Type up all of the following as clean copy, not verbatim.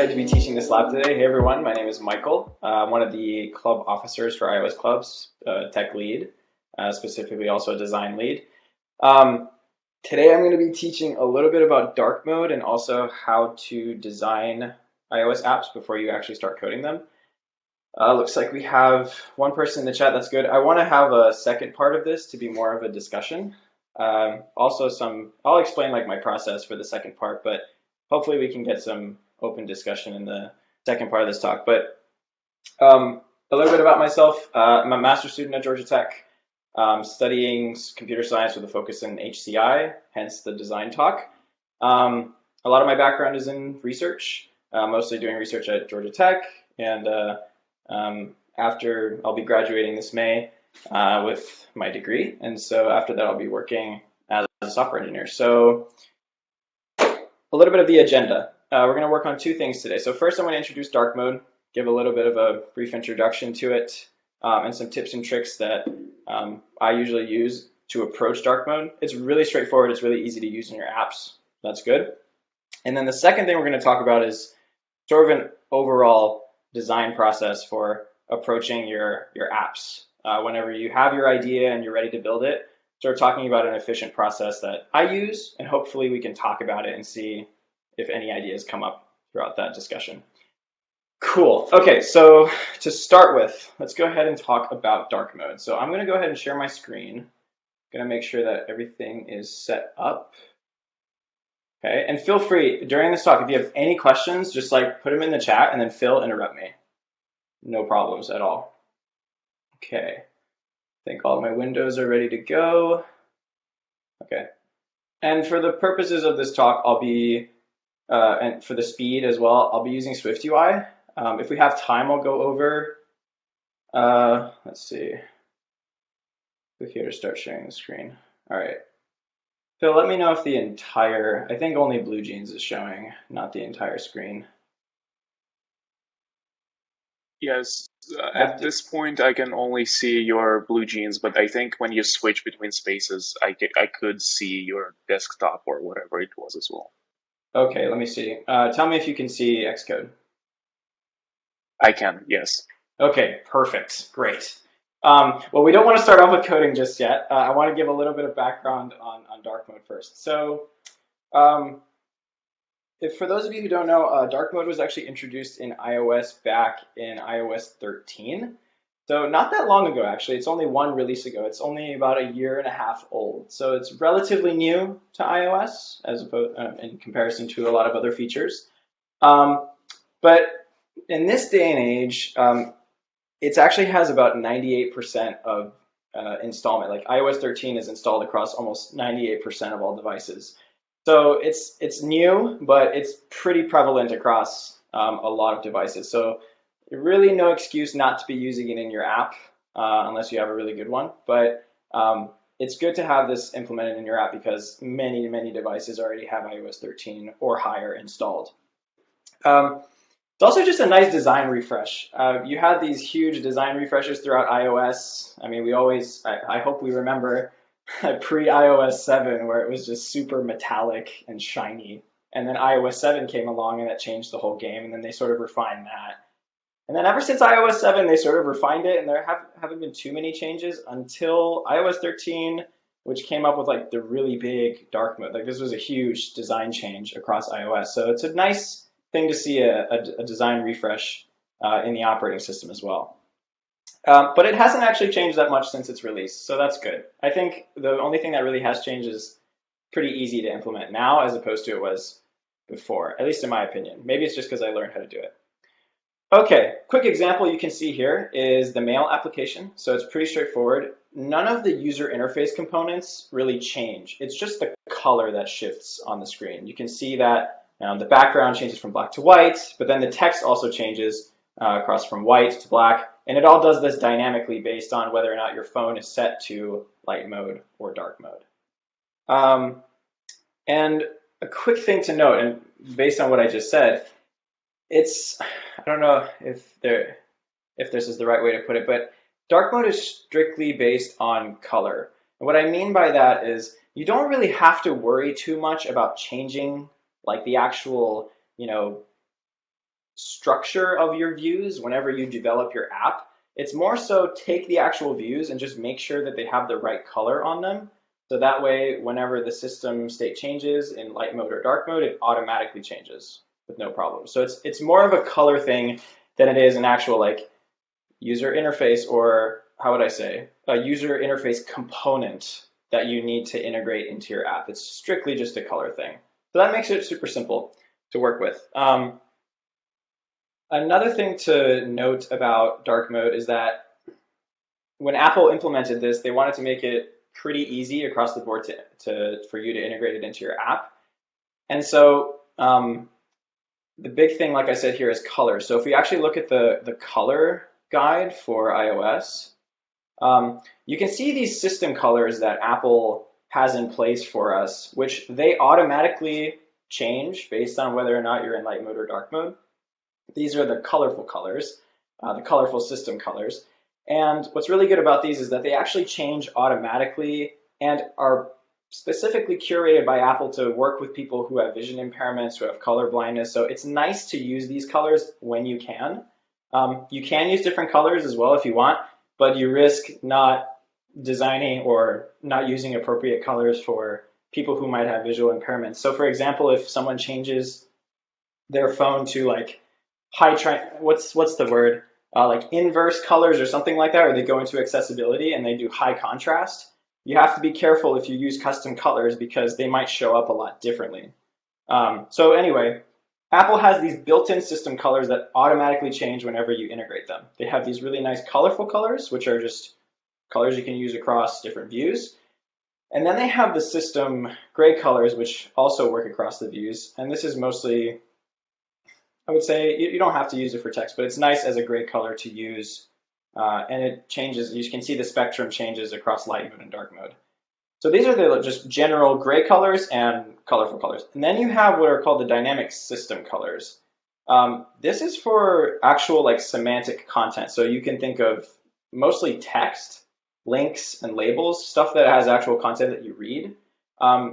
excited to be teaching this lab today. Hey everyone, my name is Michael. I'm one of the club officers for iOS clubs, tech lead, specifically also a design lead. Today I'm going to be teaching a little bit about dark mode and also how to design iOS apps before you actually start coding them. Looks like we have one person in the chat. That's good. I want to have a second part of this to be more of a discussion. I'll explain like my process for the second part, but hopefully we can get some open discussion in the second part of this talk. But a little bit about myself. I'm a master's student at Georgia Tech, studying computer science with a focus in HCI, hence the design talk. A lot of my background is in research, mostly doing research at Georgia Tech, and after I'll be graduating this May with my degree, and so after that I'll be working as a software engineer. So a little bit of the agenda. We're going to work on two things today. So first I'm going to introduce dark mode, give a little bit of a brief introduction to it, and some tips and tricks that I usually use to approach dark mode. It's really straightforward. It's really easy to use in your apps. That's good. And then the second thing we're going to talk about is sort of an overall design process for approaching your apps. Whenever you have your idea and you're ready to build it, start talking about an efficient process that I use, and hopefully we can talk about it and see if any ideas come up throughout that discussion. Cool. Okay, so to start with, let's go ahead and talk about dark mode. So I'm going to go ahead and share my screen. I'm going to make sure that everything is set up. Okay, and feel free during this talk, if you have any questions, just like put them in the chat and then Phil interrupt me. No problems at all. Okay, I think all my windows are ready to go. Okay, and for the purposes of this talk, I'll be, and for the speed as well, I'll be using SwiftUI. If we have time, I'll go over, let's see, click here to start sharing the screen. All right. Phil, let me know if the entire, I think only Blue Jeans is showing, not the entire screen. Yes, at this point I can only see your Blue Jeans, but I think when you switch between spaces, I could see your desktop or whatever it was as well. Okay, let me see. Tell me if you can see Xcode. I can, yes. Okay, perfect, great. Well, we don't want to start off with coding just yet. I want to give a little bit of background on dark mode first. So for those of you who don't know, dark mode was actually introduced in iOS back in iOS 13. So not that long ago, actually. It's only one release ago. It's only about a year and a half old. So it's relatively new to iOS as opposed in comparison to a lot of other features. But in this day and age, it actually has about 98% of installment. Like iOS 13 is installed across almost 98% of all devices. So it's new, but it's pretty prevalent across a lot of devices. So really no excuse not to be using it in your app unless you have a really good one. But it's good to have this implemented in your app because many, many devices already have iOS 13 or higher installed. It's also just a nice design refresh. You had these huge design refreshes throughout iOS. I mean, I hope we remember pre-iOS 7 where it was just super metallic and shiny. And then iOS 7 came along and that changed the whole game, and then they sort of refined that. And then ever since iOS 7, they sort of refined it, and there haven't been too many changes until iOS 13, which came up with like the really big dark mode. Like this was a huge design change across iOS. So it's a nice thing to see a design refresh in the operating system as well. But it hasn't actually changed that much since its release, so that's good. I think the only thing that really has changed is pretty easy to implement now as opposed to it was before, at least in my opinion. Maybe it's just because I learned how to do it. Okay, quick example you can see here is the mail application. So it's pretty straightforward. None of the user interface components really change. It's just the color that shifts on the screen. You can see that the background changes from black to white, but then the text also changes across from white to black. And it all does this dynamically based on whether or not your phone is set to light mode or dark mode. And a quick thing to note, and based on what I just said, I don't know if this is the right way to put it, but dark mode is strictly based on color. And what I mean by that is you don't really have to worry too much about changing like the actual, structure of your views whenever you develop your app. It's more so take the actual views and just make sure that they have the right color on them. So that way, whenever the system state changes in light mode or dark mode, it automatically changes with no problem. So it's more of a color thing than it is an actual like user interface, or how would I say, a user interface component that you need to integrate into your app. It's strictly just a color thing. So that makes it super simple to work with. Another thing to note about dark mode is that when Apple implemented this, they wanted to make it pretty easy across the board for you to integrate it into your app. And so the big thing, like I said here, is color. So if we actually look at the color guide for iOS, you can see these system colors that Apple has in place for us, which they automatically change based on whether or not you're in light mode or dark mode. These are the colorful colors, the colorful system colors. And what's really good about these is that they actually change automatically and are specifically curated by Apple to work with people who have vision impairments, who have color blindness. So it's nice to use these colors when you can. You can use different colors as well if you want, but you risk not designing or not using appropriate colors for people who might have visual impairments. So for example, if someone changes their phone to like what's the word? Like inverse colors or something like that, or they go into accessibility and they do high contrast, you have to be careful if you use custom colors because they might show up a lot differently. So anyway, Apple has these built-in system colors that automatically change whenever you integrate them. They have these really nice colorful colors, which are just colors you can use across different views. And then they have the system gray colors, which also work across the views. And this is mostly, I would say, you don't have to use it for text, but it's nice as a gray color to use. And it changes, you can see the spectrum changes across light mode and dark mode. So these are the just general gray colors and colorful colors. And then you have what are called the dynamic system colors. This is for actual like semantic content. So you can think of mostly text, links, and labels, stuff that has actual content that you read.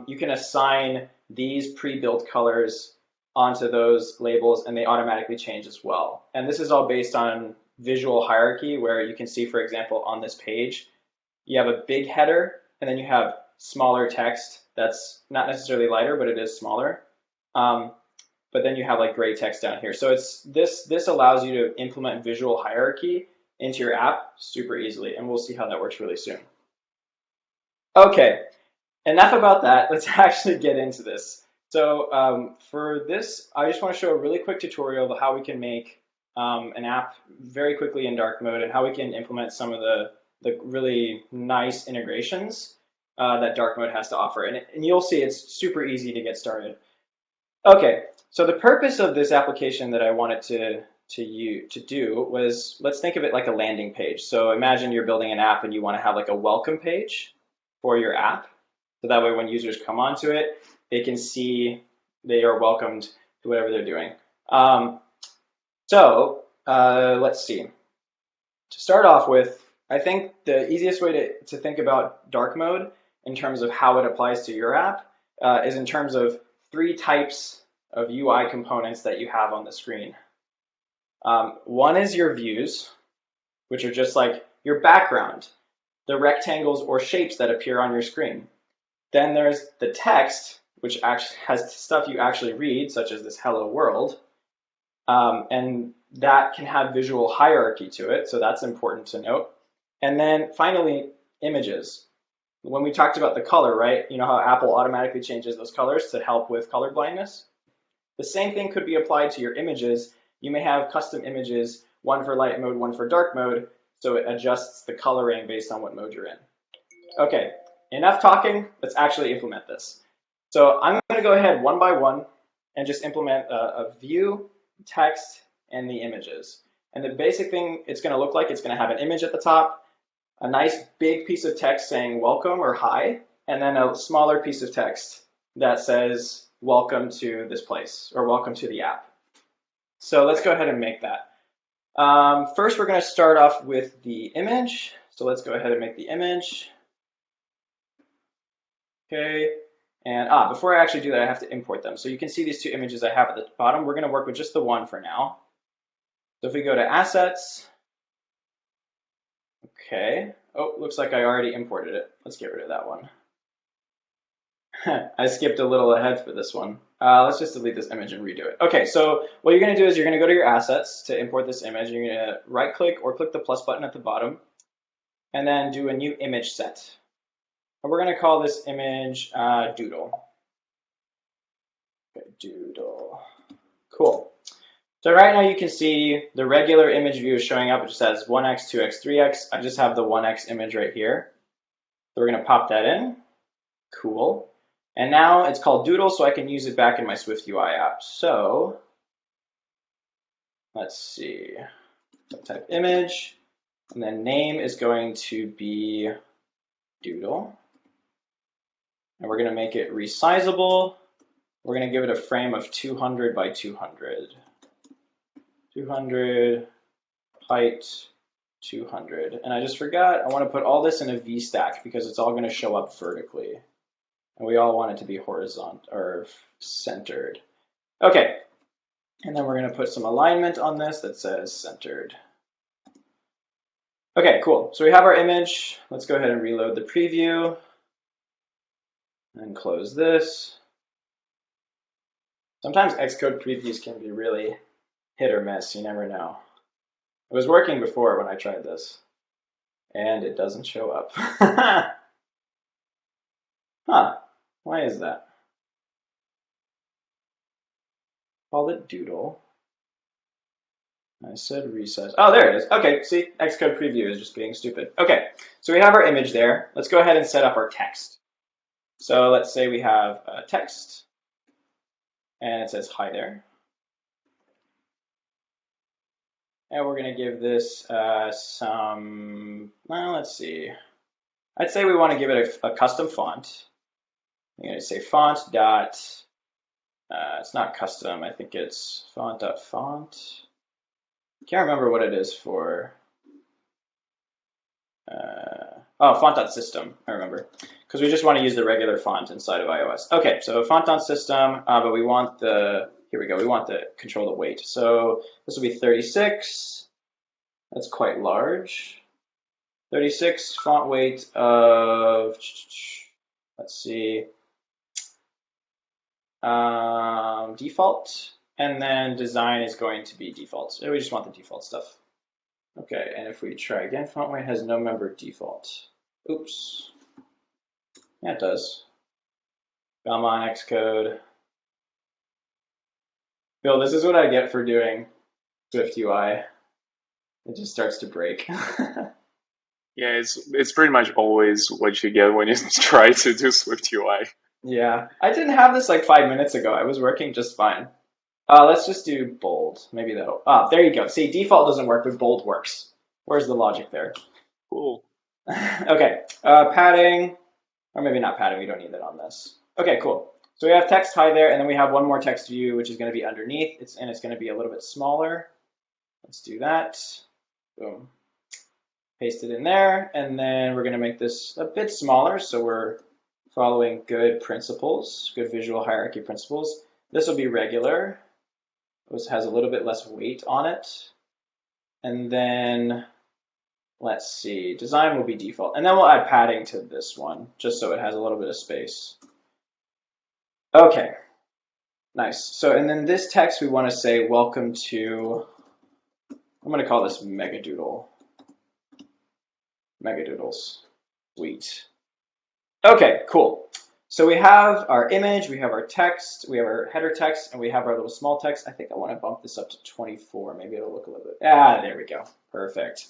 You can assign these pre-built colors onto those labels and they automatically change as well. And this is all based on visual hierarchy, where you can see, for example, on this page, you have a big header and then you have smaller text that's not necessarily lighter, but it is smaller. But then you have like gray text down here. So it's this allows you to implement visual hierarchy into your app super easily, and we'll see how that works really soon. Okay, enough about that. Let's actually get into this. So for this, I just want to show a really quick tutorial of how we can make an app very quickly in dark mode and how we can implement some of the really nice integrations that dark mode has to offer. And you'll see it's super easy to get started. Okay, so the purpose of this application that I wanted to do was, let's think of it like a landing page. So imagine you're building an app and you want to have like a welcome page for your app. So that way when users come onto it, they can see they are welcomed to whatever they're doing. Let's see. To start off with, I think the easiest way to think about dark mode in terms of how it applies to your app is in terms of 3 types of UI components that you have on the screen. One is your views, which are just like your background, the rectangles or shapes that appear on your screen. Then there's the text, which actually has stuff you actually read, such as this hello world. And that can have visual hierarchy to it, so that's important to note. And then finally, images. When we talked about the color, right? You know how Apple automatically changes those colors to help with color blindness? The same thing could be applied to your images. You may have custom images, one for light mode, one for dark mode, so it adjusts the coloring based on what mode you're in. Okay, enough talking, let's actually implement this. So I'm going to go ahead one by one and just implement a view, text, and the images. And the basic thing it's going to look like, it's going to have an image at the top, a nice big piece of text saying welcome or hi, and then a smaller piece of text that says welcome to this place or welcome to the app. So let's go ahead and make that. First, we're going to start off with the image. So let's go ahead and make the image. Okay. And before I actually do that, I have to import them. So you can see these 2 images I have at the bottom. We're going to work with just the one for now. So if we go to assets, okay. Oh, looks like I already imported it. Let's get rid of that one. I skipped a little ahead for this one. Let's just delete this image and redo it. Okay, so what you're going to do is you're going to go to your assets to import this image. You're going to right click or click the plus button at the bottom and then do a new image set. And we're going to call this image doodle. Okay, doodle. Cool. So right now you can see the regular image view is showing up. It just says 1x, 2x, 3x. I just have the 1x image right here. So we're going to pop that in. Cool. And now it's called Doodle, so I can use it back in my Swift UI app. So let's see. Type image, and then name is going to be Doodle. And we're going to make it resizable. We're going to give it a frame of 200 by 200. 200, height 200. And I just forgot, I want to put all this in a V-stack because it's all going to show up vertically. And we all want it to be horizontal or centered. Okay, and then we're going to put some alignment on this that says centered. Okay, cool. So we have our image. Let's go ahead and reload the preview and close this. Sometimes Xcode previews can be really hit or miss. You never know. It was working before when I tried this, and it doesn't show up. Huh. Why is that? Call it Doodle. I said resize. Oh, there it is. Okay, see, Xcode preview is just being stupid. Okay, so we have our image there. Let's go ahead and set up our text. So let's say we have text, and it says hi there. And we're going to give this some, well, let's see. I'd say we want to give it a custom font. I'm going to say font dot, it's not custom, I think it's font. Can't remember what it is for. Font.system, I remember. Because we just want to use the regular font inside of iOS. Okay, so font.system, but we want the, here we go, we want to control the weight. So this will be 36. That's quite large. 36, font weight of, let's see, default. And then design is going to be default. So we just want the default stuff. Okay, and if we try again, font weight has no member default. Oops. Yeah, it does. Come on, Xcode. Bill, this is what I get for doing Swift UI. It just starts to break. Yeah, it's pretty much always what you get when you try to do Swift UI. Yeah, I didn't have this like 5 minutes ago. I was working just fine. Let's just do bold. Maybe that'll, there you go. See, default doesn't work, but bold works. Where's the logic there? Cool. Okay, padding, or maybe not padding, we don't need that on this. Okay, cool. So we have text hi there, and then we have one more text view, which is going to be underneath, and it's going to be a little bit smaller. Let's do that. Boom. Paste it in there, and then we're going to make this a bit smaller, so we're following good principles, good visual hierarchy principles. This will be regular. This has a little bit less weight on it. And then, let's see, design will be default. And then we'll add padding to this one, just so it has a little bit of space. Okay, nice. So, and then this text, we want to say, welcome to, I'm going to call this Megadoodle. Megadoodles. Sweet. Okay, cool. So we have our image, we have our text, we have our header text, and we have our little small text. I think I want to bump this up to 24. Maybe it'll look a little bit. There we go. Perfect.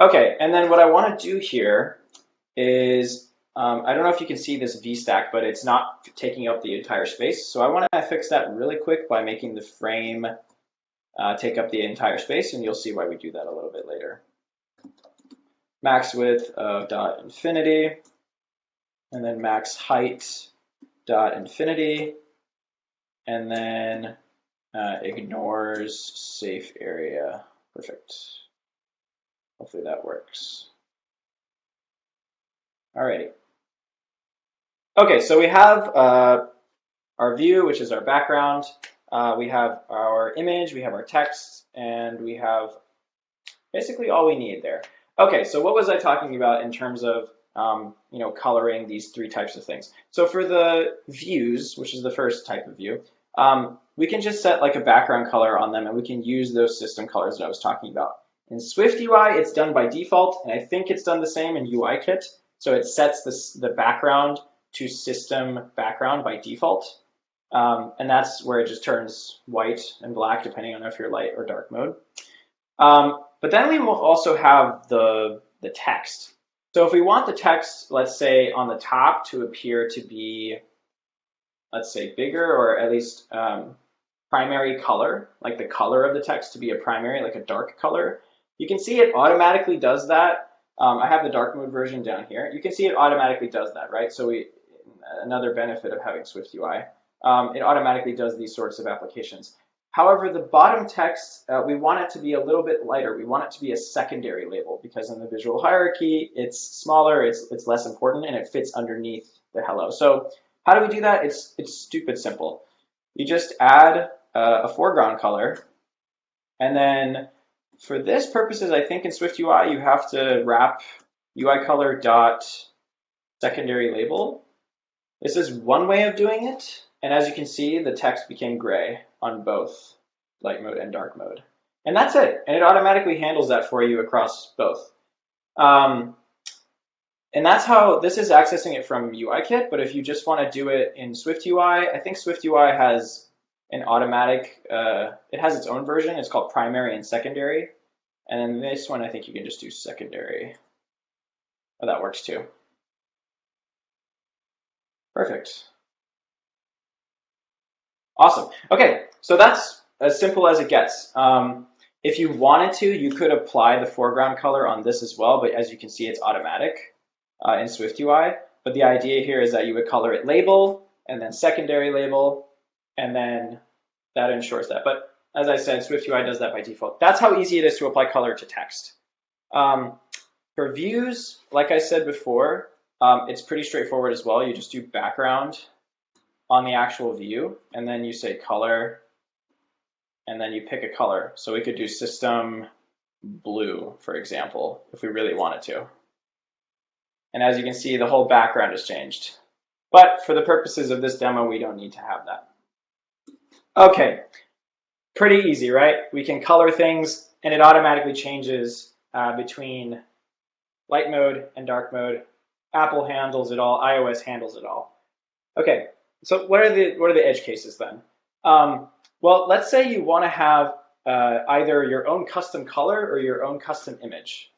Okay, and then what I want to do here is, I don't know if you can see this V-stack, but it's not taking up the entire space. So I want to fix that really quick by making the frame take up the entire space, and you'll see why we do that a little bit later. Max width of dot infinity. And then max height dot infinity, and then ignores safe area. Perfect. Hopefully that works. Alrighty. Okay, so we have our view, which is our background. We have our image, we have our text, and we have basically all we need there. Okay, so what was I talking about in terms of coloring these three types of things? So for the views, which is the first type of view, we can just set like a background color on them, and we can use those system colors that I was talking about. In Swift UI, it's done by default, and I think it's done the same in UIKit. So it sets the background to system background by default. And that's where it just turns white and black, depending on if you're light or dark mode. But then we will also have the text. So if we want the text, let's say on the top to appear to be, let's say bigger, or at least primary color, like the color of the text to be a primary, like a dark color, you can see it automatically does that. I have the dark mode version down here. You can see it automatically does that, right? So another benefit of having Swift UI, it automatically does these sorts of applications. However, the bottom text, we want it to be a little bit lighter. We want it to be a secondary label because in the visual hierarchy, it's smaller, it's less important, and it fits underneath the hello. So how do we do that? It's stupid simple. You just add a foreground color, and then for this purposes, I think in Swift UI, you have to wrap UI color dot secondary label. This is one way of doing it. And as you can see, the text became gray on both light mode and dark mode. And that's it. And it automatically handles that for you across both. And that's how this is accessing it from UIKit. But if you just want to do it in Swift UI, I think Swift UI has an automatic, it has its own version. It's called primary and secondary. And then this one, I think you can just do secondary. Oh, that works too. Perfect. Awesome. Okay, so that's as simple as it gets. If you wanted to, you could apply the foreground color on this as well, but as you can see, it's automatic in Swift UI. But the idea here is that you would color it label, and then secondary label, and then that ensures that. But as I said, Swift UI does that by default. That's how easy it is to apply color to text. For views, like I said before, it's pretty straightforward as well. You just do background on the actual view, and then you say color, and then you pick a color. So we could do system blue, for example, if we really wanted to. And as you can see, the whole background has changed. But for the purposes of this demo, we don't need to have that. Okay, pretty easy, right? We can color things, and it automatically changes between light mode and dark mode. Apple handles it all, iOS handles it all. Okay. So what are the edge cases then? Well, let's say you want to have either your own custom color or your own custom image.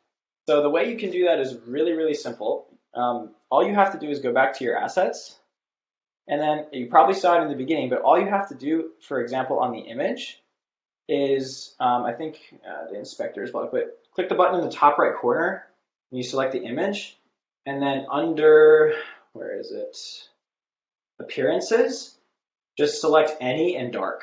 So the way you can do that is really, really simple. All you have to do is go back to your assets. And then you probably saw it in the beginning, but all you have to do, for example, on the image is, I think the inspector is blocked, but click the button in the top right corner, and you select the image. And then under, where is it? Appearances, just select any and dark.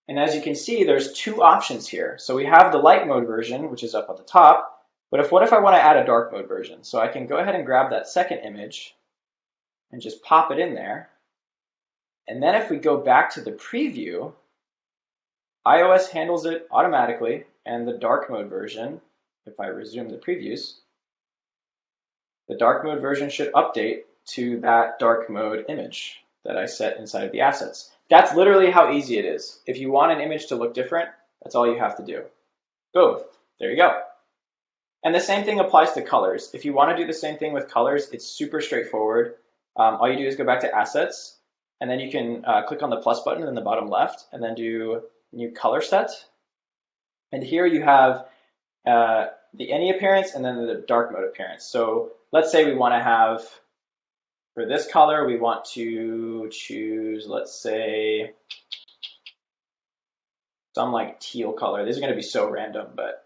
And as you can see, there's two options here. So we have the light mode version, which is up at the top. But what if I want to add a dark mode version? So I can go ahead and grab that second image and just pop it in there. And then if we go back to the preview, iOS handles it automatically. And the dark mode version, if I resume the previews, the dark mode version should update to that dark mode image that I set inside of the assets. That's literally how easy it is. If you want an image to look different, that's all you have to do. Boom, there you go. And the same thing applies to colors. If you want to do the same thing with colors, it's super straightforward. All you do is go back to assets, and then you can click on the plus button in the bottom left, and then do new color set. And here you have the any appearance and then the dark mode appearance. So let's say we want to have, for this color, we want to choose, let's say, some like teal color. This is going to be so random, but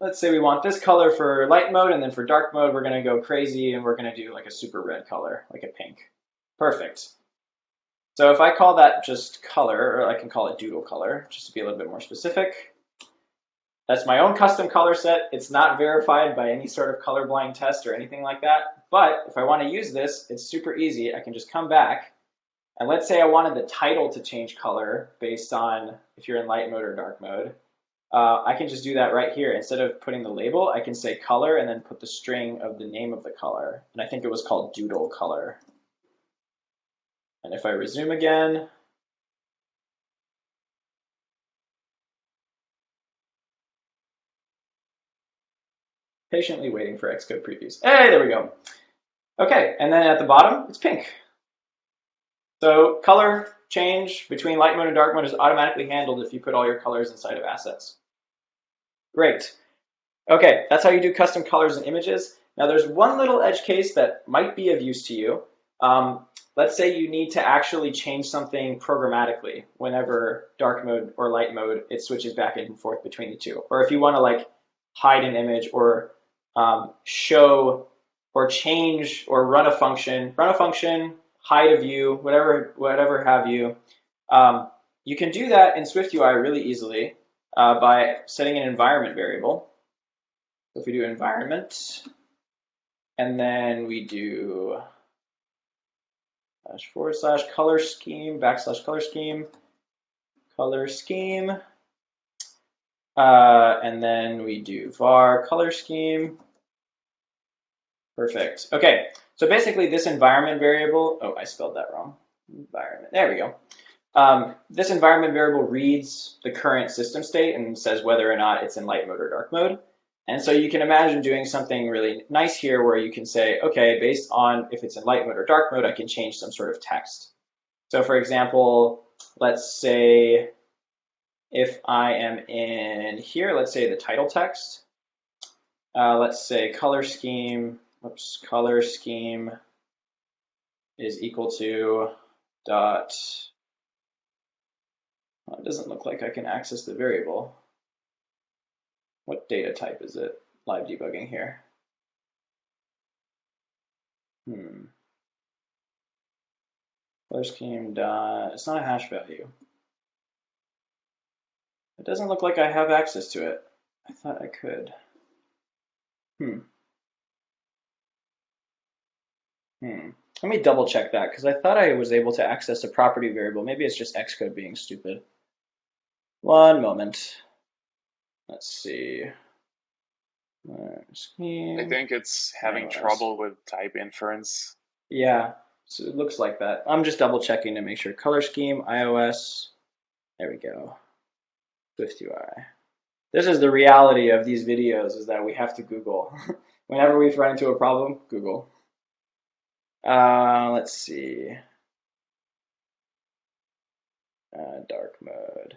let's say we want this color for light mode, and then for dark mode, we're going to go crazy, and we're going to do like a super red color, like a pink. Perfect. So if I call that just color, or I can call it doodle color, just to be a little bit more specific. That's my own custom color set. It's not verified by any sort of colorblind test or anything like that. But if I want to use this, it's super easy. I can just come back And let's say I wanted the title to change color based on if you're in light mode or dark mode. I can just do that right here. Instead of putting the label, I can say color and then put the string of the name of the color. And I think it was called doodle color. And if I resume again, patiently waiting for Xcode previews. Hey, there we go. Okay, and then at the bottom, it's pink. So color change between light mode and dark mode is automatically handled if you put all your colors inside of assets. Great. Okay, that's how you do custom colors and images. Now there's one little edge case that might be of use to you. Let's say you need to actually change something programmatically whenever dark mode or light mode, it switches back and forth between the two. Or if you want to like hide an image or show or change or run a function, hide a view, whatever have you. You can do that in SwiftUI really easily by setting an environment variable. So if we do environment, and then we do / color scheme, / color scheme, and then we do var color scheme. Perfect. Okay, so basically this environment variable, oh, I spelled that wrong. Environment, there we go. This environment variable reads the current system state and says whether or not it's in light mode or dark mode. And so you can imagine doing something really nice here where you can say, okay, based on if it's in light mode or dark mode, I can change some sort of text. So for example, let's say if I am in here, let's say the title text, let's say color scheme is equal to dot, well, it doesn't look like I can access the variable. What data type is it? Live debugging here. Color scheme dot, it's not a hash value. It doesn't look like I have access to it. I thought I could. Let me double check that because I thought I was able to access a property variable. Maybe it's just Xcode being stupid. One moment. Let's see. I think it's having trouble with type inference. Yeah, so it looks like that. I'm just double checking to make sure. Color scheme, iOS. There we go. SwiftUI. This is the reality of these videos, is that we have to Google. Whenever we run into a problem, Google. Let's see. Dark mode.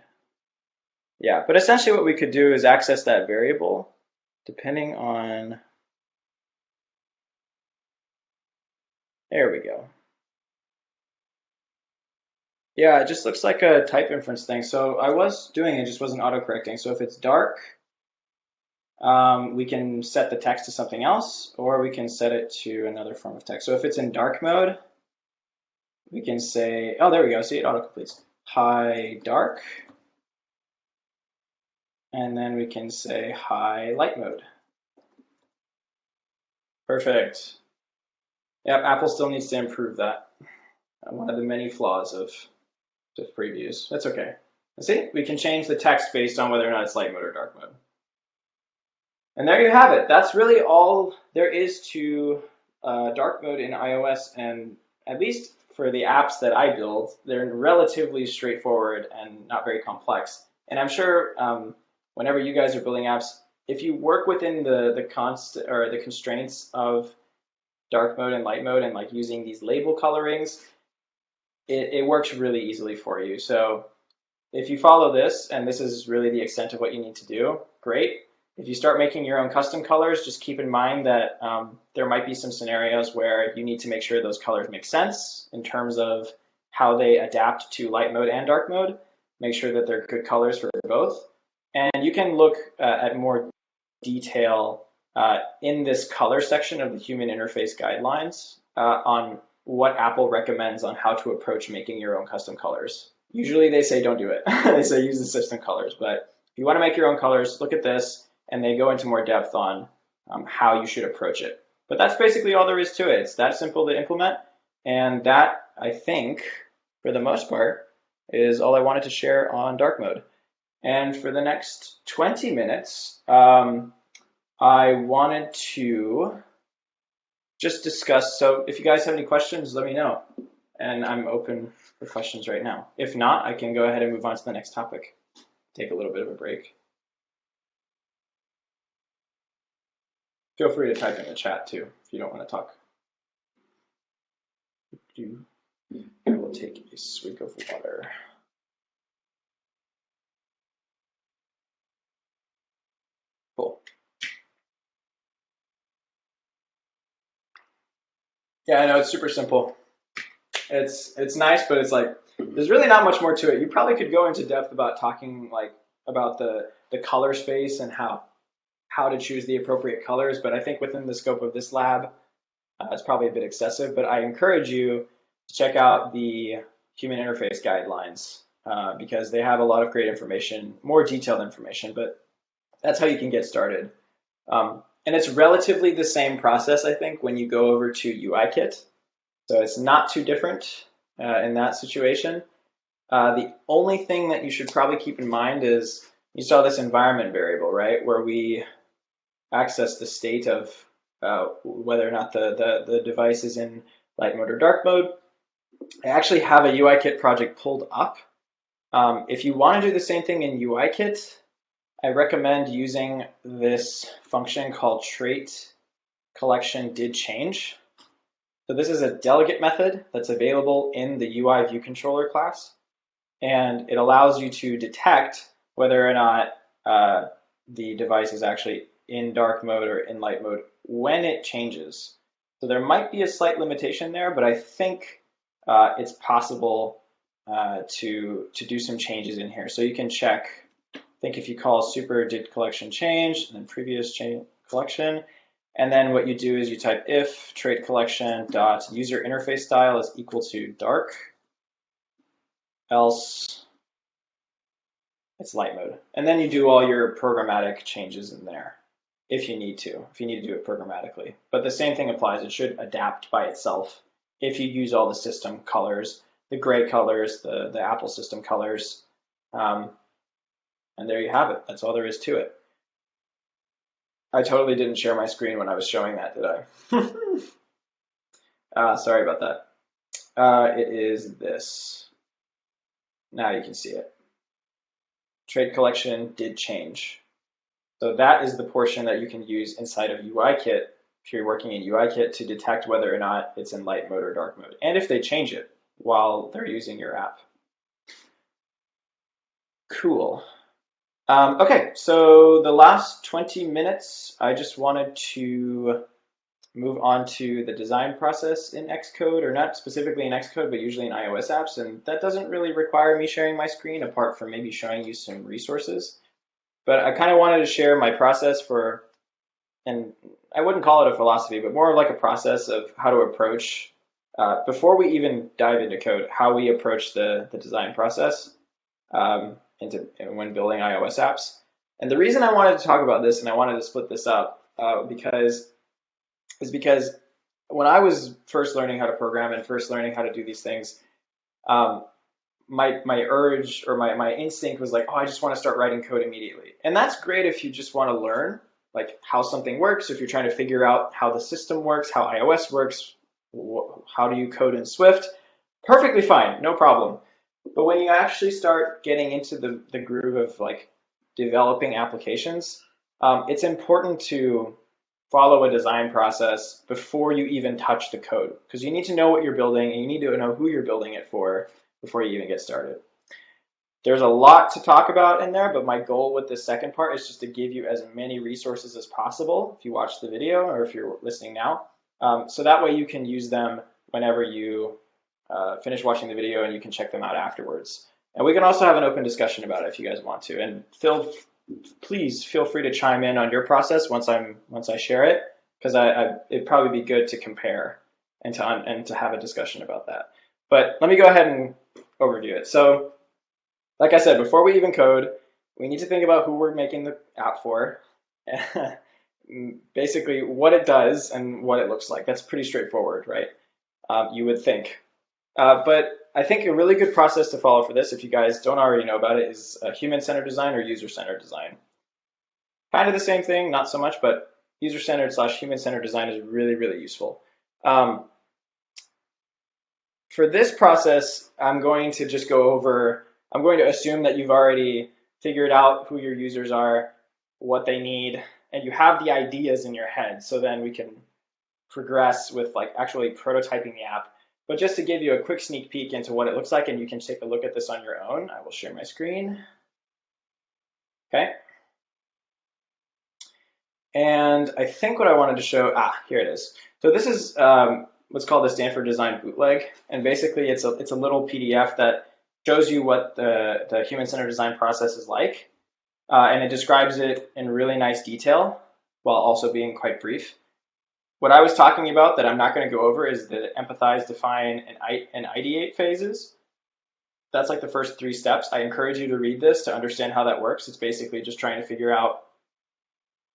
Yeah, but essentially what we could do is access that variable depending on, there we go. Yeah, it just looks like a type inference thing. So I was doing it, just wasn't autocorrecting. So if it's dark, we can set the text to something else, or we can set it to another form of text. So if it's in dark mode, we can say, oh, there we go. See, it autocompletes. Hi, dark. And then we can say hi, light mode. Perfect. Yep, Apple still needs to improve that. One of the many flaws of previews. That's okay. See, we can change the text based on whether or not it's light mode or dark mode. And there you have it. That's really all there is to dark mode in iOS, and at least for the apps that I build, they're relatively straightforward and not very complex. And I'm sure whenever you guys are building apps, if you work within the constraints of dark mode and light mode and like using these label colorings, it works really easily for you. So if you follow this, and this is really the extent of what you need to do, great. If you start making your own custom colors, just keep in mind that there might be some scenarios where you need to make sure those colors make sense in terms of how they adapt to light mode and dark mode. Make sure that they're good colors for both. And you can look at more detail in this color section of the human interface guidelines on what Apple recommends on how to approach making your own custom colors. Usually they say don't do it. They say use the system colors. But if you want to make your own colors, look at this, and they go into more depth on how you should approach it. But that's basically all there is to it. It's that simple to implement. And that, I think, for the most part, is all I wanted to share on dark mode. And for the next 20 minutes, I wanted to just discuss. So if you guys have any questions, let me know. And I'm open for questions right now. If not, I can go ahead and move on to the next topic. Take a little bit of a break. Feel free to type in the chat too if you don't want to talk. I will take a swig of water. Cool. Yeah, I know it's super simple. It's nice, but it's like there's really not much more to it. You probably could go into depth about talking like about the color space and how to choose the appropriate colors, but I think within the scope of this lab, it's probably a bit excessive. But I encourage you to check out the human interface guidelines because they have a lot of great information, more detailed information, but that's how you can get started. And it's relatively the same process, I think, when you go over to UIKit. So it's not too different in that situation. The only thing that you should probably keep in mind is you saw this environment variable, right, where we access the state of whether or not the device is in light mode or dark mode. I actually have a UIKit project pulled up. If you want to do the same thing in UIKit, I recommend using this function called trait collection did change. So this is a delegate method that's available in the UI view controller class, and it allows you to detect whether or not the device is actually in dark mode or in light mode when it changes. So there might be a slight limitation there, but I think it's possible to do some changes in here. So you can check, I think if you call super did collection change and then previous change collection, and then what you do is you type if trait collection dot user interface style is equal to dark, else it's light mode. And then you do all your programmatic changes in there if you need to do it programmatically. But the same thing applies. It should adapt by itself if you use all the system colors, the gray colors, the Apple system colors. And there you have it. That's all there is to it. I totally didn't share my screen when I was showing that, did I? Sorry about that. It is this. Now you can see it. Trait collection did change. So that is the portion that you can use inside of UIKit if you're working in UIKit to detect whether or not it's in light mode or dark mode, and if they change it while they're using your app. Cool. Okay, so the last 20 minutes, I just wanted to move on to the design process in Xcode, or not specifically in Xcode, but usually in iOS apps, and that doesn't really require me sharing my screen apart from maybe showing you some resources. But I kind of wanted to share my process for, and I wouldn't call it a philosophy, but more like a process of how to approach, before we even dive into code, how we approach the design process when building iOS apps. And the reason I wanted to talk about this and I wanted to split this up because when I was first learning how to program and first learning how to do these things, my urge or my instinct was like, oh, I just want to start writing code immediately. And that's great if you just want to learn like how something works, if you're trying to figure out how the system works, how iOS works, how do you code in Swift, perfectly fine, no problem. But when you actually start getting into the groove of like developing applications, it's important to follow a design process before you even touch the code, because you need to know what you're building and you need to know who you're building it for before you even get started. There's a lot to talk about in there, but my goal with this second part is just to give you as many resources as possible if you watch the video or if you're listening now. So that way you can use them whenever you finish watching the video and you can check them out afterwards. And we can also have an open discussion about it if you guys want to. And please feel free to chime in on your process once I share it, because it'd probably be good to compare and to have a discussion about that. But let me go ahead and overview it. So, like I said, before we even code, we need to think about who we're making the app for, basically what it does and what it looks like. That's pretty straightforward, right? You would think. But I think a really good process to follow for this, if you guys don't already know about it, is human-centered design or user-centered design. Kind of the same thing, not so much, but user-centered / human-centered design is really, really useful. For this process, I'm going to assume that you've already figured out who your users are, what they need, and you have the ideas in your head. So then we can progress with like actually prototyping the app. But just to give you a quick sneak peek into what it looks like, and you can take a look at this on your own, I will share my screen. Okay. And I think what I wanted to show, here it is. So this is what's called the Stanford Design Bootleg. And basically it's a little PDF that shows you what the human-centered design process is like. And it describes it in really nice detail while also being quite brief. What I was talking about that I'm not going to go over is the empathize, define, and ideate phases. That's like the first 3 steps. I encourage you to read this to understand how that works. It's basically just trying to figure out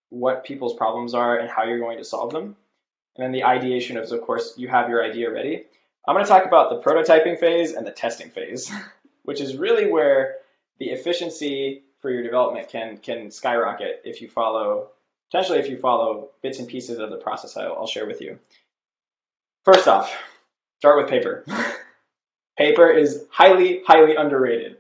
what people's problems are and how you're going to solve them. And then the ideation is, of course, you have your idea ready. I'm going to talk about the prototyping phase and the testing phase, which is really where the efficiency for your development can skyrocket if you follow bits and pieces of the process I'll share with you. First off, start with paper. Paper is highly, highly underrated.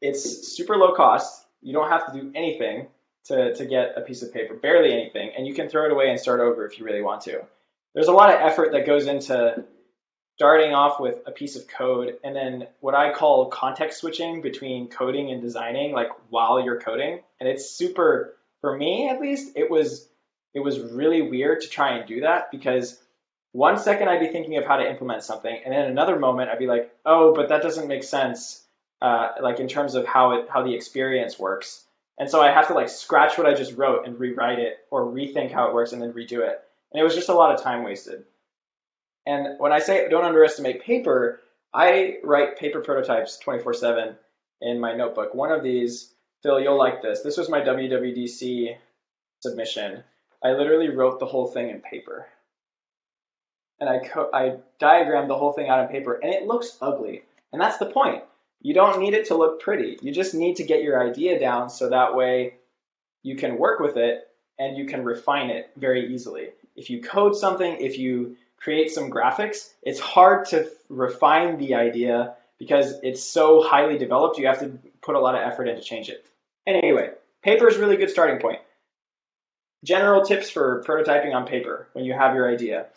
It's super low cost. You don't have to do anything to get a piece of paper, barely anything, and you can throw it away and start over if you really want to. There's a lot of effort that goes into starting off with a piece of code and then what I call context switching between coding and designing, like while you're coding. And it's super, for me at least, it was really weird to try and do that because one second I'd be thinking of how to implement something, and then another moment I'd be like, oh, but that doesn't make sense, like in terms of how the experience works. And so I have to like scratch what I just wrote and rewrite it or rethink how it works and then redo it. And it was just a lot of time wasted. And when I say don't underestimate paper, I write paper prototypes 24/7 in my notebook. One of these, Phil, you'll like this. This was my WWDC submission. I literally wrote the whole thing in paper. And I diagrammed the whole thing out on paper, and it looks ugly. And that's the point. You don't need it to look pretty. You just need to get your idea down so that way you can work with it and you can refine it very easily. If you code something, if you create some graphics, it's hard to refine the idea because it's so highly developed. You have to put a lot of effort in to change it. Anyway, paper is a really good starting point. General tips for prototyping on paper when you have your idea.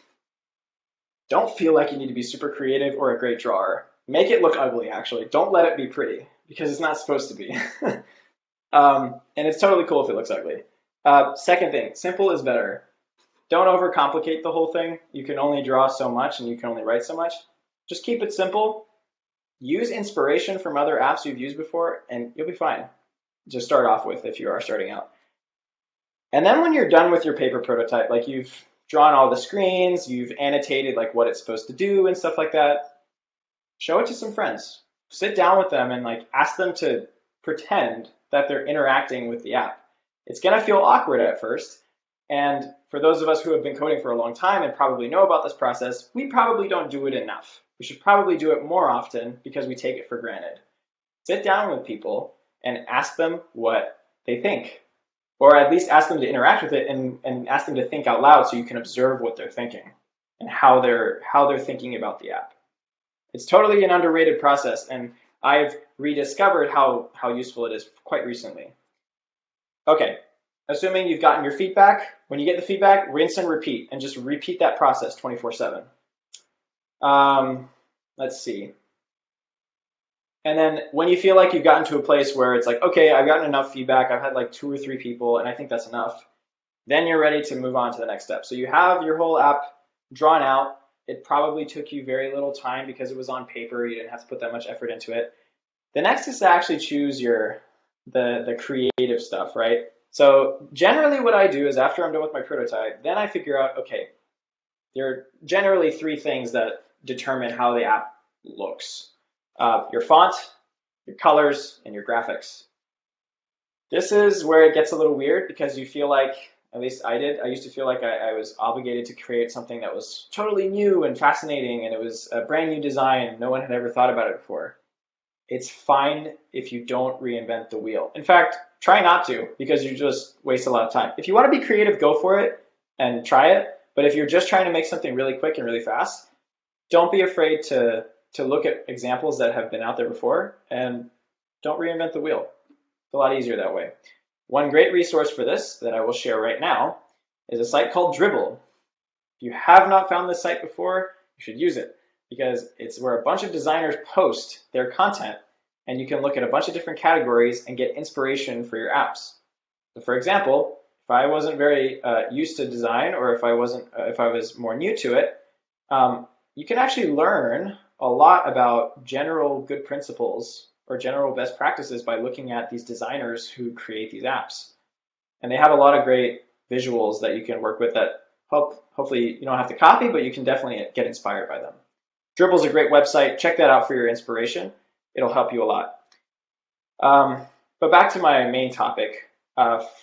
Don't feel like you need to be super creative or a great drawer. Make it look ugly, actually. Don't let it be pretty, because it's not supposed to be. And it's totally cool if it looks ugly. Second thing, simple is better. Don't overcomplicate the whole thing. You can only draw so much and you can only write so much. Just keep it simple. Use inspiration from other apps you've used before, and you'll be fine. Just start off with if you are starting out. And then when you're done with your paper prototype, like you've drawn all the screens, you've annotated like what it's supposed to do and stuff like that, show it to some friends. Sit down with them and like ask them to pretend that they're interacting with the app. It's going to feel awkward at first. And for those of us who have been coding for a long time and probably know about this process, we probably don't do it enough. We should probably do it more often because we take it for granted. Sit down with people and ask them what they think, or at least ask them to interact with it and ask them to think out loud so you can observe what they're thinking and how they're thinking about the app. It's totally an underrated process, and I've rediscovered how useful it is quite recently. Okay, assuming you've gotten your feedback, when you get the feedback, rinse and repeat, and just repeat that process 24/7. Let's see. And then when you feel like you've gotten to a place where it's like, okay, I've gotten enough feedback, I've had like 2 or 3 people, and I think that's enough, then you're ready to move on to the next step. So you have your whole app drawn out. It probably took you very little time because it was on paper. You didn't have to put that much effort into it. The next is to actually choose the creative stuff, right? So generally what I do is after I'm done with my prototype, then I figure out, okay, there are generally 3 things that determine how the app looks. Your font, your colors, and your graphics. This is where it gets a little weird because you feel like At least I did. I used to feel like I was obligated to create something that was totally new and fascinating, and it was a brand new design. No one had ever thought about it before. It's fine if you don't reinvent the wheel. In fact, try not to, because you just waste a lot of time. If you want to be creative, go for it and try it. But if you're just trying to make something really quick and really fast, don't be afraid to look at examples that have been out there before, and don't reinvent the wheel. It's a lot easier that way. One great resource for this that I will share right now is a site called Dribble. If you have not found this site before, you should use it, because it's where a bunch of designers post their content, and you can look at a bunch of different categories and get inspiration for your apps. So for example, if I wasn't very used to design, or if I was more new to it, you can actually learn a lot about general good principles or general best practices by looking at these designers who create these apps. And they have a lot of great visuals that you can work with that hopefully you don't have to copy, but you can definitely get inspired by them. Dribble's a great website. Check that out for your inspiration. It'll help you a lot. But back to my main topic,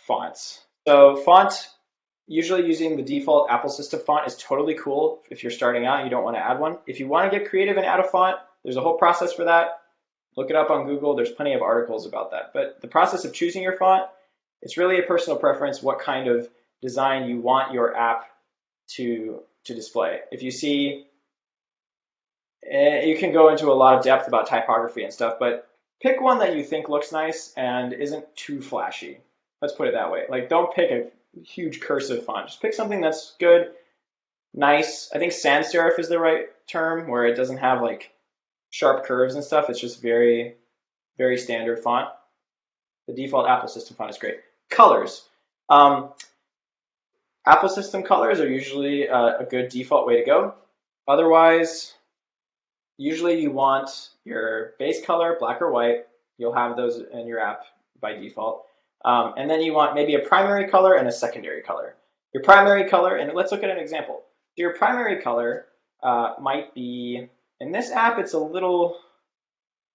fonts. So font, usually using the default Apple system font is totally cool if you're starting out and you don't want to add one. If you want to get creative and add a font, there's a whole process for that. Look it up on Google. There's plenty of articles about that. But the process of choosing your font, it's really a personal preference what kind of design you want your app to display. If you see, you can go into a lot of depth about typography and stuff, but pick one that you think looks nice and isn't too flashy. Let's put it that way. Like, don't pick a huge cursive font. Just pick something that's good, nice. I think sans serif is the right term, where it doesn't have like sharp curves and stuff. It's just very, very standard font. The default Apple system font is great. Colors. Apple system colors are usually a good default way to go. Otherwise, usually you want your base color, black or white. You'll have those in your app by default. And then you want maybe a primary color and a secondary color. Your primary color, and let's look at an example. Your primary color might be, in this app, it's a little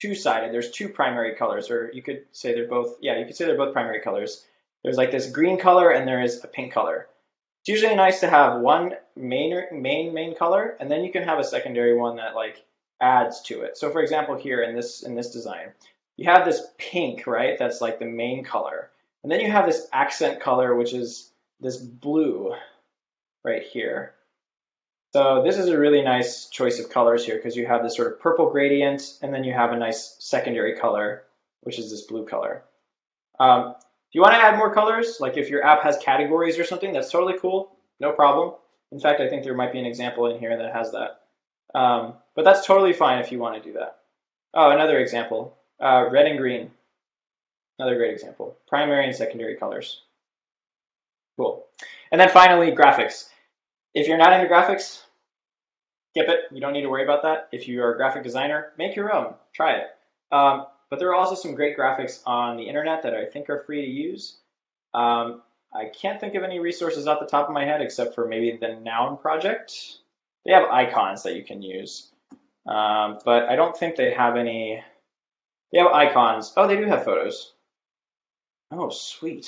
two-sided. There's two primary colors, or you could say they're both, yeah, you could say they're both primary colors. There's like this green color and there is a pink color. It's usually nice to have one main color, and then you can have a secondary one that like adds to it. So for example, here in this design, you have this pink, right? That's like the main color. And then you have this accent color, which is this blue right here. So this is a really nice choice of colors here, because you have this sort of purple gradient, and then you have a nice secondary color, which is this blue color. If you want to add more colors, like if your app has categories or something, that's totally cool. No problem. In fact, I think there might be an example in here that has that. But that's totally fine if you want to do that. Oh, another example. Red and green. Another great example. Primary and secondary colors. Cool. And then finally, graphics. If you're not into graphics, skip it. You don't need to worry about that. If you are a graphic designer, make your own. Try it. But there are also some great graphics on the internet that I think are free to use. I can't think of any resources off the top of my head except for maybe the Noun project. They have icons that you can use, but I don't think they have any. They have icons. Oh, they do have photos. Oh, sweet.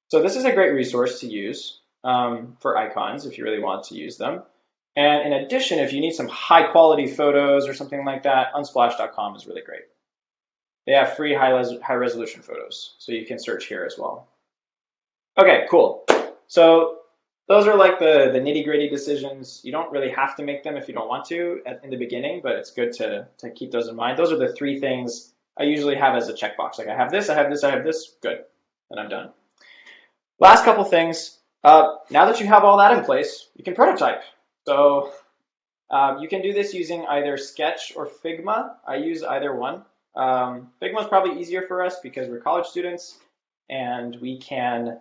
So this is a great resource to use for icons if you really want to use them. And in addition, if you need some high quality photos or something like that, unsplash.com is really great. They have free high resolution photos, so you can search here as well. Okay, cool. So those are like the nitty gritty decisions. You don't really have to make them if you don't want to in the beginning, but it's good to keep those in mind. Those are the three things I usually have as a checkbox. Like I have this, I have this, I have this, good, and I'm done. Last couple things. Now that you have all that in place, you can prototype. So you can do this using either Sketch or Figma. I use either one. Figma is probably easier for us because we're college students and we can,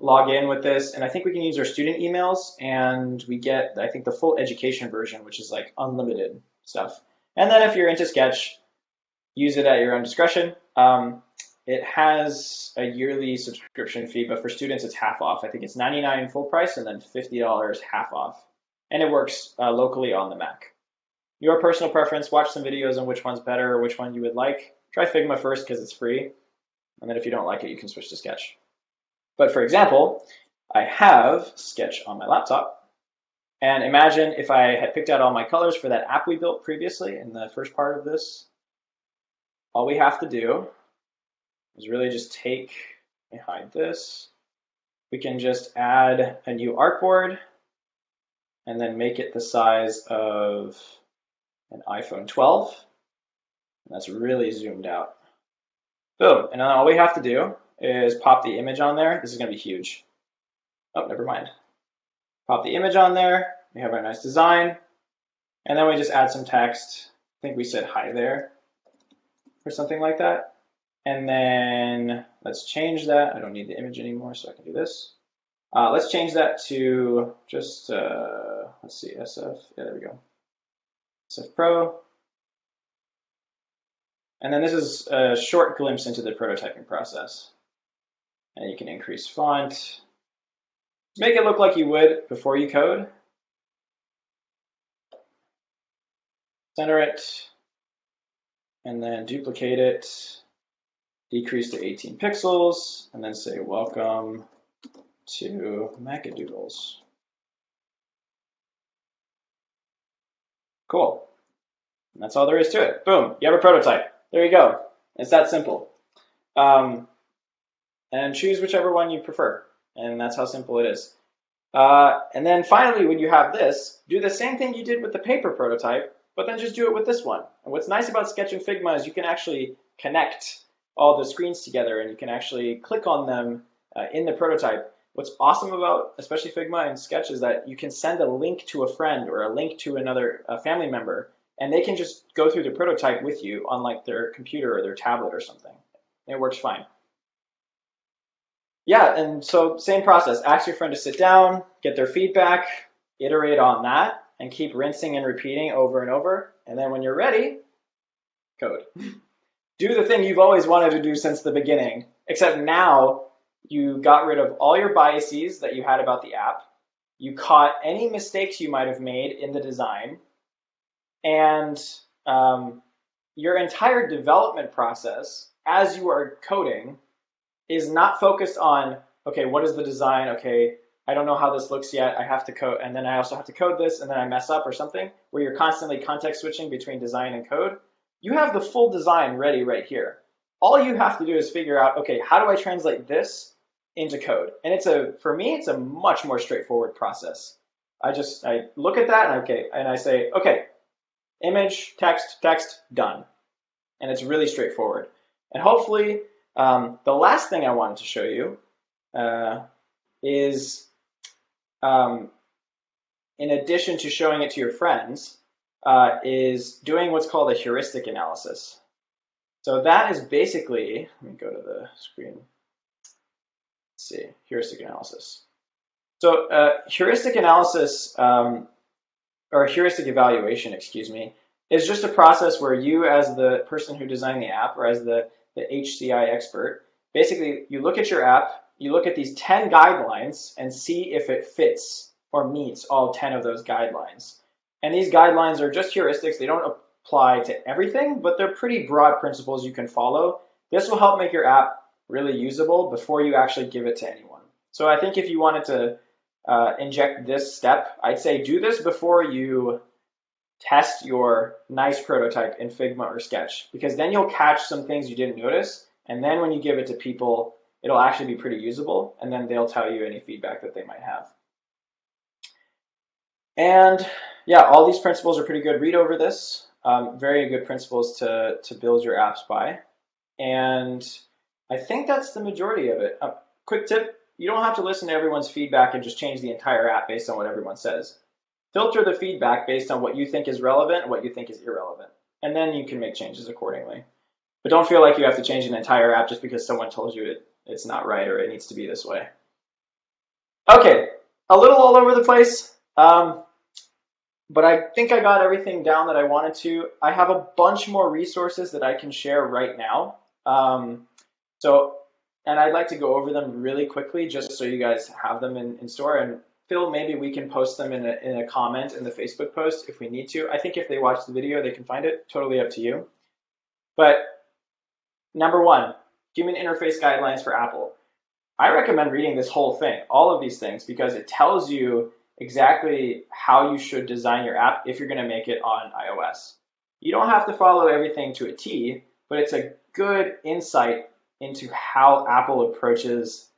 log in with this. And I think we can use our student emails and we get, I think, the full education version, which is like unlimited stuff. And then if you're into Sketch, use it at your own discretion. It has a yearly subscription fee, but for students, it's half off. I think it's $99 full price and then $50 half off. And it works locally on the Mac. Your personal preference, watch some videos on which one's better or which one you would like. Try Figma first because it's free. And then if you don't like it, you can switch to Sketch. But for example, I have Sketch on my laptop. And imagine if I had picked out all my colors for that app we built previously in the first part of this. All we have to do is really just take and hide this. We can just add a new artboard and then make it the size of an iPhone 12. And that's really zoomed out. Boom. And then all we have to do is pop the image on there. This is going to be huge. Oh, never mind. Pop the image on there. We have our nice design. And then we just add some text. I think we said hi there or something like that. And then let's change that. I don't need the image anymore, so I can do this. Let's change that to just, let's see, SF. Yeah, there we go. SF Pro. And then this is a short glimpse into the prototyping process. And you can increase font. Make it look like you would before you code. Center it. And then duplicate it. Decrease to 18 pixels. And then say, welcome to Macadoodles. Cool. And that's all there is to it. Boom, you have a prototype. There you go. It's that simple. And choose whichever one you prefer. And that's how simple it is. And then finally, when you have this, do the same thing you did with the paper prototype, but then just do it with this one. And what's nice about Sketch and Figma is you can actually connect all the screens together and you can actually click on them in the prototype. What's awesome about especially Figma and Sketch is that you can send a link to a friend or a link to another family member, and they can just go through the prototype with you on like their computer or their tablet or something. It works fine. Yeah, and so same process. Ask your friend to sit down, get their feedback, iterate on that, and keep rinsing and repeating over and over. And then when you're ready, code. Do the thing you've always wanted to do since the beginning, except now you got rid of all your biases that you had about the app. You caught any mistakes you might have made in the design. And your entire development process, as you are coding, is not focused on, okay, what is the design? Okay, I don't know how this looks yet. I have to code, and then I also have to code this, and then I mess up or something, where you're constantly context switching between design and code. You have the full design ready right here. All you have to do is figure out, okay, how do I translate this into code? And for me, it's a much more straightforward process. I look at that and I say, okay, image, text, done. And it's really straightforward. And hopefully, the last thing I wanted to show you is, in addition to showing it to your friends, is doing what's called a heuristic analysis. So that is basically, let me go to the screen. Let's see, heuristic analysis. So heuristic analysis, or heuristic evaluation, excuse me, is just a process where you, as the person who designed the app, or as the HCI expert, basically you look at your app, you look at these 10 guidelines and see if it fits or meets all 10 of those guidelines. And these guidelines are just heuristics. They don't apply to everything, but they're pretty broad principles you can follow. This will help make your app really usable before you actually give it to anyone. So I think if you wanted to inject this step, I'd say do this before you test your nice prototype in Figma or Sketch, because then you'll catch some things you didn't notice, and then when you give it to people, it'll actually be pretty usable, and then they'll tell you any feedback that they might have. And yeah, all these principles are pretty good. Read over this. Very good principles to build your apps by. And I think that's the majority of it. Quick tip, you don't have to listen to everyone's feedback and just change the entire app based on what everyone says. Filter the feedback based on what you think is relevant and what you think is irrelevant. And then you can make changes accordingly. But don't feel like you have to change an entire app just because someone told you it's not right or it needs to be this way. Okay, a little all over the place. But I think I got everything down that I wanted to. I have a bunch more resources that I can share right now. And I'd like to go over them really quickly just so you guys have them in store. And Phil, maybe we can post them in a comment in the Facebook post if we need to. I think if they watch the video, they can find it. Totally up to you. But number one, human interface guidelines for Apple. I recommend reading this whole thing, all of these things, because it tells you exactly how you should design your app if you're going to make it on iOS. You don't have to follow everything to a T, but it's a good insight into how Apple approaches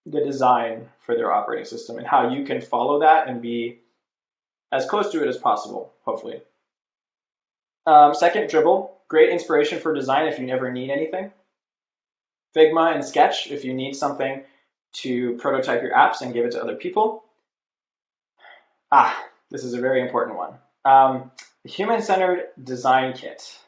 the design for their operating system and how you can follow that and be as close to it as possible, hopefully. Second, Dribble. Great inspiration for design if you never need anything. Figma and Sketch if you need something to prototype your apps and give it to other people. This is a very important one. The Human-Centered Design Kit,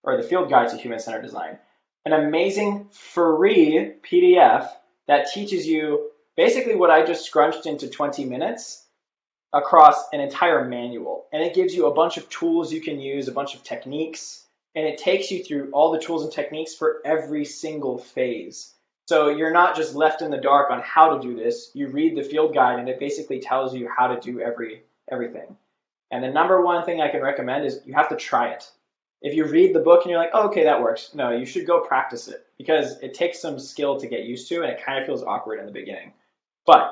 or the Field Guide to Human-Centered Design. An amazing free PDF that teaches you basically what I just scrunched into 20 minutes across an entire manual. And it gives you a bunch of tools you can use, a bunch of techniques, and it takes you through all the tools and techniques for every single phase. So you're not just left in the dark on how to do this. You read the field guide and it basically tells you how to do everything. And the number one thing I can recommend is you have to try it. If you read the book and you're like, oh, okay, that works. No, you should go practice it because it takes some skill to get used to and it kind of feels awkward in the beginning. But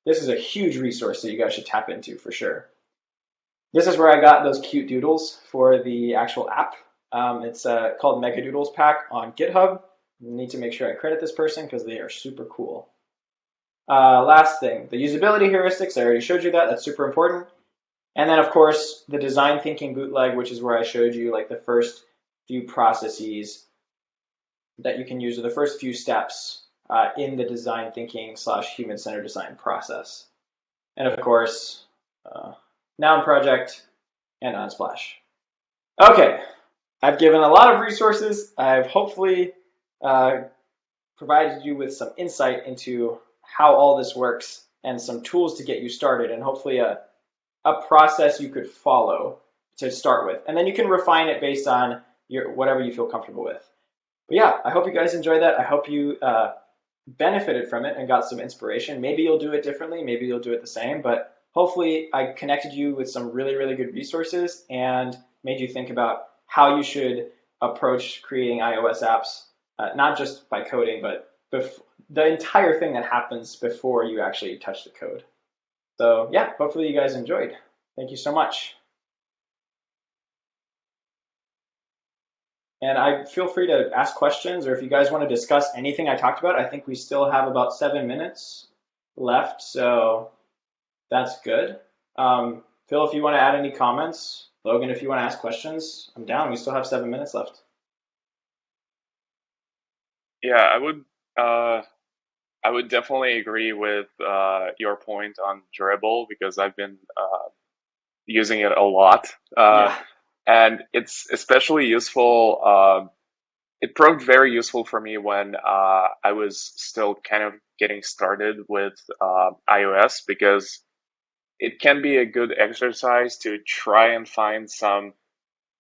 this is a huge resource that you guys should tap into for sure. This is where I got those cute doodles for the actual app. It's called Mega Doodles Pack on GitHub. I need to make sure I credit this person because they are super cool. Last thing, the usability heuristics. I already showed you that. That's super important. And then, of course, the design thinking bootleg, which is where I showed you like the first few processes that you can use, or the first few steps in the design thinking / human-centered design process. And of course, Noun Project and Unsplash. Okay, I've given a lot of resources. I've hopefully provided you with some insight into how all this works and some tools to get you started, and hopefully a process you could follow to start with. And then you can refine it based on whatever you feel comfortable with. But yeah, I hope you guys enjoyed that. I hope you benefited from it and got some inspiration. Maybe you'll do it differently. Maybe you'll do it the same. But hopefully I connected you with some really, really good resources and made you think about how you should approach creating iOS apps, not just by coding, but the entire thing that happens before you actually touch the code. So yeah, hopefully you guys enjoyed. Thank you so much. And I feel free to ask questions, or if you guys want to discuss anything I talked about. I think we still have about 7 minutes left, so that's good. Phil, if you want to add any comments, Logan, if you want to ask questions, I'm down. We still have 7 minutes left. Yeah, I would definitely agree with your point on Dribble because I've been using it a lot. And it's especially useful. It proved very useful for me when I was still kind of getting started with iOS because it can be a good exercise to try and find some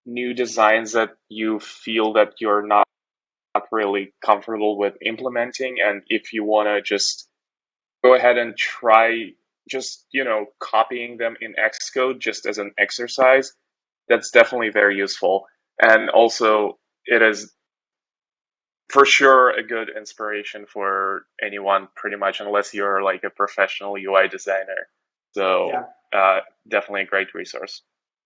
new designs that you feel that you're not really comfortable with implementing. And if you want to just go ahead and try just, copying them in Xcode just as an exercise, that's definitely very useful. And also, it is for sure a good inspiration for anyone, pretty much, unless you're like a professional UI designer. So definitely a great resource.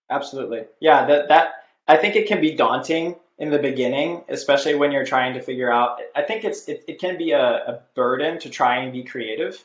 Absolutely. Yeah, that I think it can be daunting in the beginning, especially when you're trying to figure out. I think it can be a burden to try and be creative.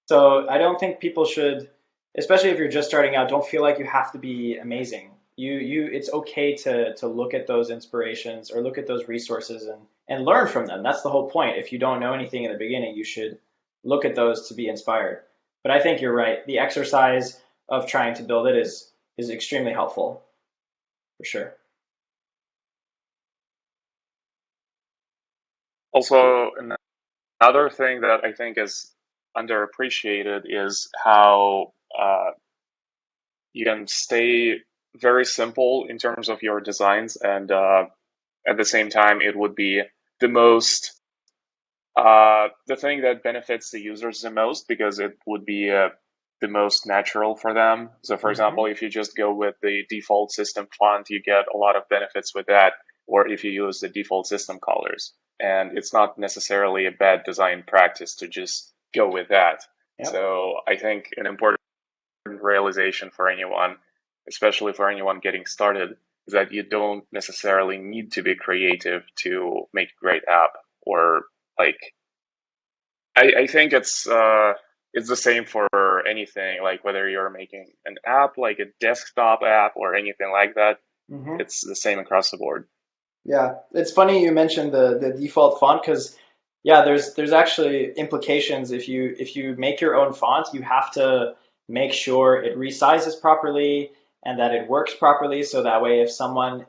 So I don't think people should, especially if you're just starting out, don't feel like you have to be amazing. It's okay to look at those inspirations or look at those resources and learn from them. That's the whole point. If you don't know anything in the beginning, you should look at those to be inspired. But I think you're right. The exercise of trying to build it is extremely helpful, for sure. Also, another thing that I think is underappreciated is how you can stay very simple in terms of your designs, and at the same time, it would be the thing that benefits the users the most because it would be the most natural for them. So, for example, if you just go with the default system font, you get a lot of benefits with that, or if you use the default system colors. and it's not necessarily a bad design practice to just go with that. Yep. So I think an important realization for anyone, especially for anyone getting started, is that you don't necessarily need to be creative to make a great app. Or like, I think it's the same for anything, like whether you're making an app, like a desktop app or anything like that, Hmm. it's the same across the board. Yeah, it's funny you mentioned the default font because yeah, there's actually implications if you make your own font, you have to make sure it resizes properly and that it works properly. So that way, if someone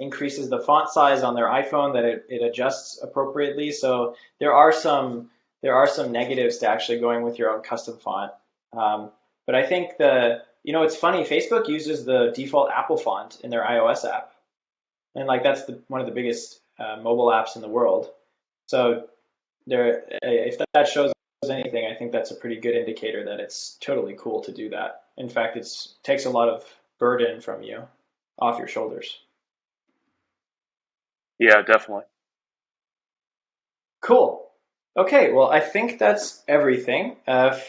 increases the font size on their iPhone, that it adjusts appropriately. So there are some negatives to actually going with your own custom font. But I think it's funny. Facebook uses the default Apple font in their iOS app and like that's one of the biggest mobile apps in the world. So if that shows anything, I think that's a pretty good indicator that it's totally cool to do that. In fact, it takes a lot of burden from you off your shoulders. Yeah, definitely. Cool. Okay, well, I think that's everything. I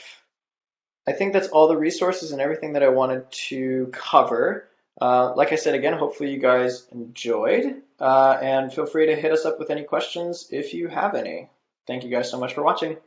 think that's all the resources and everything that I wanted to cover. Like I said again, hopefully you guys enjoyed, and feel free to hit us up with any questions if you have any. Thank you guys so much for watching.